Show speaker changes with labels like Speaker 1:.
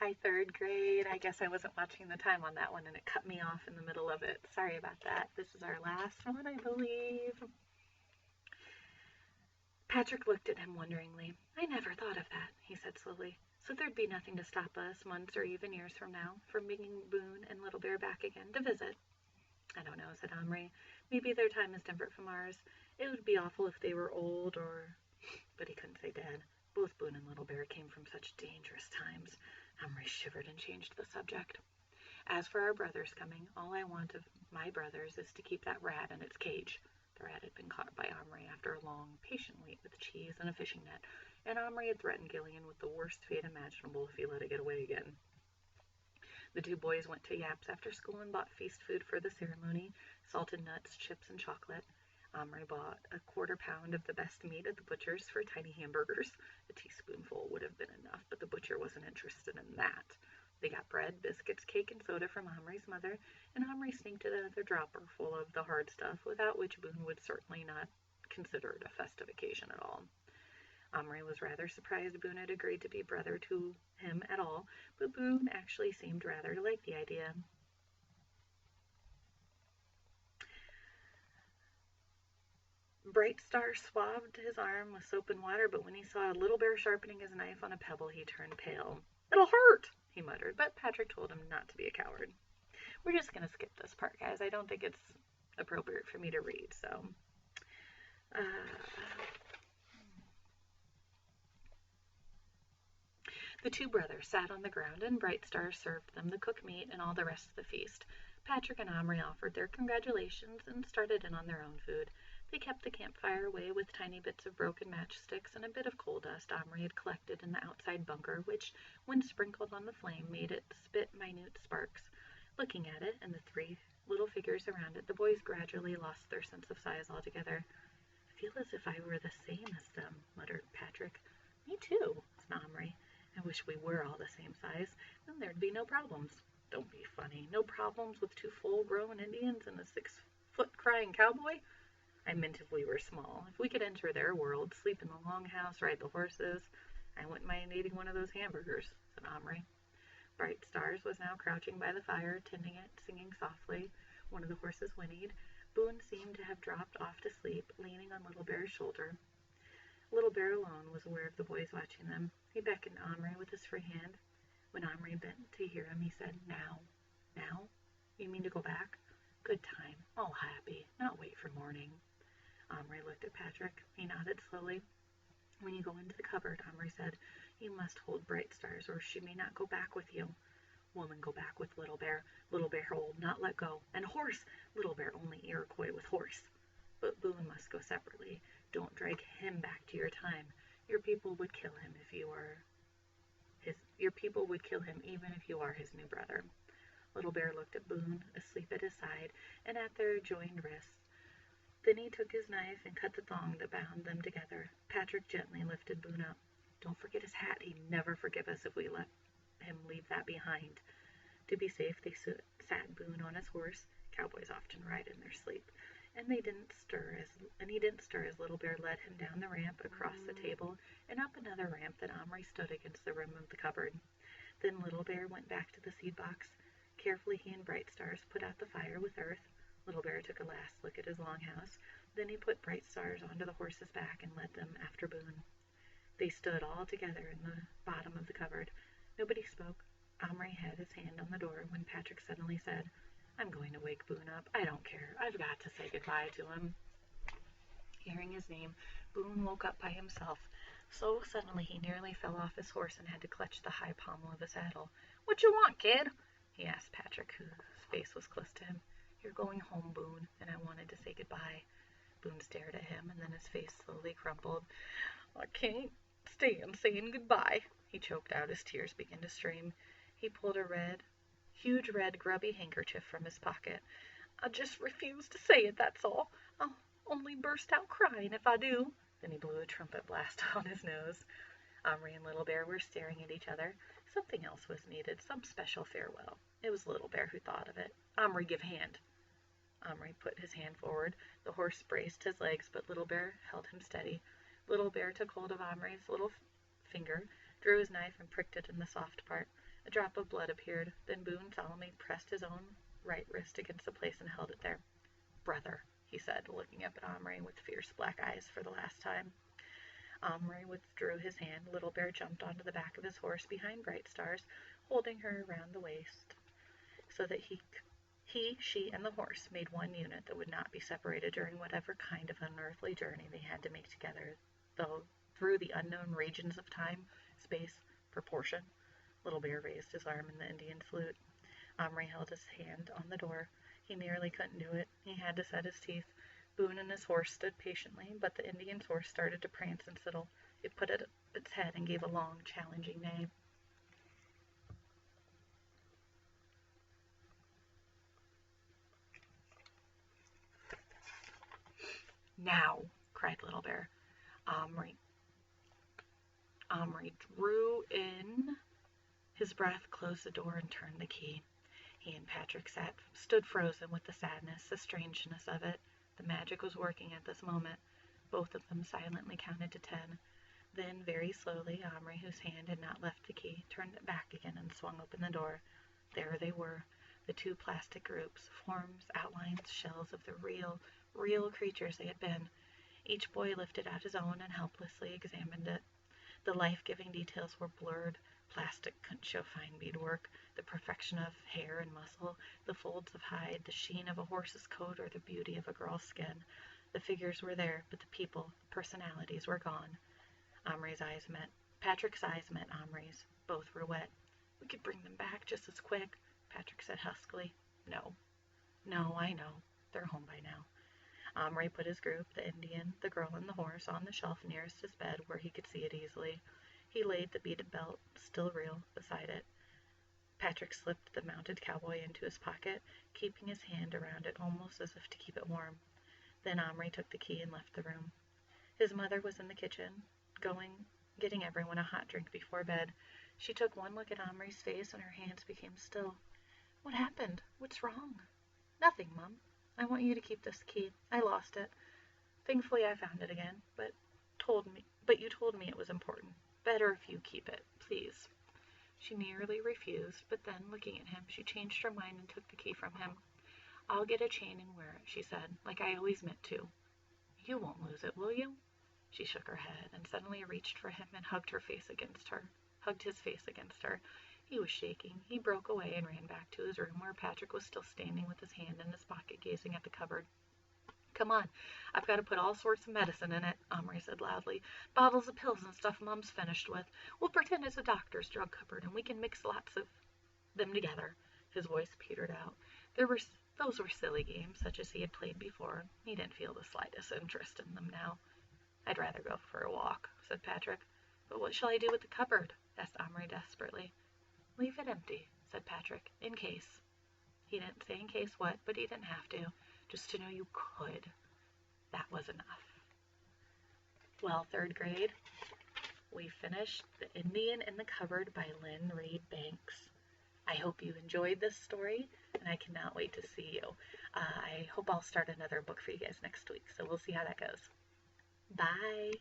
Speaker 1: Hi, third grade. I guess I wasn't watching the time on that one and it cut me off in the middle of it. Sorry about that. This is our last one, I believe. Patrick looked at him wonderingly. I never thought of that, he said slowly. So there'd be nothing to stop us, months or even years from now, from bringing Boone and Little Bear back again to visit. I don't know, said Omri. Maybe their time is different from ours. It would be awful if they were old or... But he couldn't say dead. Both Boone and Little Bear came from such dangerous times. Omri shivered and changed the subject. As for our brothers coming, all I want of my brothers is to keep that rat in its cage. The rat had been caught by Omri after a long, patient wait with cheese and a fishing net, and Omri had threatened Gillian with the worst fate imaginable if he let it get away again. The two boys went to Yap's after school and bought feast food for the ceremony, salted nuts, chips, and chocolate. Omri bought a quarter-pound of the best meat at the butcher's for tiny hamburgers. A teaspoonful would have been enough, but the butcher wasn't interested in that. They got bread, biscuits, cake, and soda from Omri's mother, and Omri sneaked another dropper full of the hard stuff, without which Boone would certainly not consider it a festive occasion at all. Omri was rather surprised Boone had agreed to be brother to him at all, but Boone actually seemed rather to like the idea. Bright Star swabbed his arm with soap and water, but when he saw Little Bear sharpening his knife on a pebble, he turned pale. It'll hurt, he muttered, but Patrick told him not to be a coward. We're just going to skip this part, guys. I don't think it's appropriate for me to read, so... The two brothers sat on the ground, and Bright Star served them the cooked meat and all the rest of the feast. Patrick and Omri offered their congratulations and started in on their own food. They kept the campfire away with tiny bits of broken matchsticks and a bit of coal dust Omri had collected in the outside bunker, which, when sprinkled on the flame, made it spit minute sparks. Looking at it and the three little figures around it, the boys gradually lost their sense of size altogether. I feel as if I were the same as them, muttered Patrick. Me too, said Omri. I wish we were all the same size, then there'd be no problems. Don't be funny. No problems with two full-grown Indians and a 6-foot crying cowboy? I meant if we were small. If we could enter their world, sleep in the longhouse, ride the horses, I wouldn't mind eating one of those hamburgers, said Omri. Bright Stars was now crouching by the fire, tending it, singing softly. One of the horses whinnied. Boone seemed to have dropped off to sleep, leaning on Little Bear's shoulder. Little Bear alone was aware of the boys watching them. He beckoned Omri with his free hand. When Omri bent to hear him, he said, Now? Now? You mean to go back? Good time. All happy. Not wait for morning. Omri looked at Patrick. He nodded slowly. When you go into the cupboard, Omri said, you must hold Bright Stars, or she may not go back with you. Woman go back with Little Bear. Little Bear hold, not let go. And horse! Little Bear only Iroquois with horse. But Boone must go separately. Don't drag him back to your time. Your people would kill him if you are Your people would kill him even if you are his new brother. Little Bear looked at Boone, asleep at his side, and at their joined wrists. Then he took his knife and cut the thong that bound them together. Patrick gently lifted Boone up. Don't forget his hat. He'd never forgive us if we let him leave that behind. To be safe, they sat Boone on his horse. Cowboys often ride in their sleep. And he didn't stir as Little Bear led him down the ramp, across the table, and up another ramp that Omri stood against the rim of the cupboard. Then Little Bear went back to the seed box. Carefully he and Bright Stars put out the fire with earth. Little Bear took a last look at his longhouse. Then he put Bright Stars onto the horse's back and led them after Boone. They stood all together in the bottom of the cupboard. Nobody spoke. Omri had his hand on the door when Patrick suddenly said, I'm going to wake Boone up. I don't care. I've got to say goodbye to him. Hearing his name, Boone woke up by himself. So suddenly he nearly fell off his horse and had to clutch the high pommel of his saddle. What you want, kid? He asked Patrick, whose face was close to him. You're going home, Boone, and I wanted to say goodbye. Boone stared at him, and then his face slowly crumpled. I can't stand saying goodbye. He choked out. His tears began to stream. He pulled a huge red grubby handkerchief from his pocket. I just refuse to say it, that's all. I'll only burst out crying if I do. Then he blew a trumpet blast on his nose. Omri and Little Bear were staring at each other. Something else was needed, some special farewell. It was Little Bear who thought of it. Omri, give hand. Omri put his hand forward. The horse braced his legs, but Little Bear held him steady. Little Bear took hold of Omri's little finger, drew his knife, and pricked it in the soft part. A drop of blood appeared. Then Boone solemnly pressed his own right wrist against the place and held it there. "Brother," he said, looking up at Omri with fierce black eyes for the last time. Omri withdrew his hand. Little Bear jumped onto the back of his horse behind Bright Stars, holding her around the waist so that he, she, and the horse made one unit that would not be separated during whatever kind of unearthly journey they had to make together, though through the unknown regions of time, space, proportion. Little Bear raised his arm in the Indian salute. Omri held his hand on the door. He nearly couldn't do it. He had to set his teeth. Boone and his horse stood patiently, but the Indian's horse started to prance and sidle. It put up its head and gave a long, challenging neigh. "Now!" cried Little Bear. Omri drew in his breath, closed the door, and turned the key. He and Patrick stood frozen with the sadness, the strangeness of it. The magic was working at this moment. Both of them silently counted to 10. Then, very slowly, Omri, whose hand had not left the key, turned it back again and swung open the door. There they were, the two plastic groups, forms, outlines, shells of the real creatures they had been. Each boy lifted out his own and helplessly examined it. The life-giving details were blurred. Plastic couldn't show fine beadwork, the perfection of hair and muscle, the folds of hide, the sheen of a horse's coat, or the beauty of a girl's skin. The figures were there, but the people, the personalities were gone. Patrick's eyes met Omri's. Both were wet. "We could bring them back just as quick," Patrick said huskily. No, I know. They're home by now." Omri put his group, the Indian, the girl, and the horse, on the shelf nearest his bed where he could see it easily. He laid the beaded belt, still real, beside it. Patrick slipped the mounted cowboy into his pocket, keeping his hand around it almost as if to keep it warm. Then Omri took the key and left the room. His mother was in the kitchen, getting everyone a hot drink before bed. She took one look at Omri's face and her hands became still. "What happened? What's wrong?" "Nothing, Mum. I want you to keep this key. I lost it. Thankfully I found it again, but you told me it was important. Better if you keep it, please." She nearly refused, but then, looking at him, she changed her mind and took the key from him. "I'll get a chain and wear it," she said, "like I always meant to." "You won't lose it, will you?" She shook her head and suddenly reached for him and hugged his face against her. He was shaking. He broke away and ran back to his room, where Patrick was still standing with his hand in his pocket, gazing at the cupboard. "Come on, I've got to put all sorts of medicine in it," Omri said loudly. "Bottles of pills and stuff Mum's finished with. We'll pretend it's a doctor's drug cupboard, and we can mix lots of them together." His voice petered out. Those were silly games, such as he had played before. He didn't feel the slightest interest in them now. "I'd rather go for a walk," said Patrick. "But what shall I do with the cupboard?" asked Omri desperately. "Leave it empty," said Patrick, "in case." He didn't say in case what, but he didn't have to. Just to know you could. That was enough. Well, third grade, we finished The Indian in the Cupboard by Lynne Reid Banks. I hope you enjoyed this story, and I cannot wait to see you. I hope I'll start another book for you guys next week, so we'll see how that goes. Bye!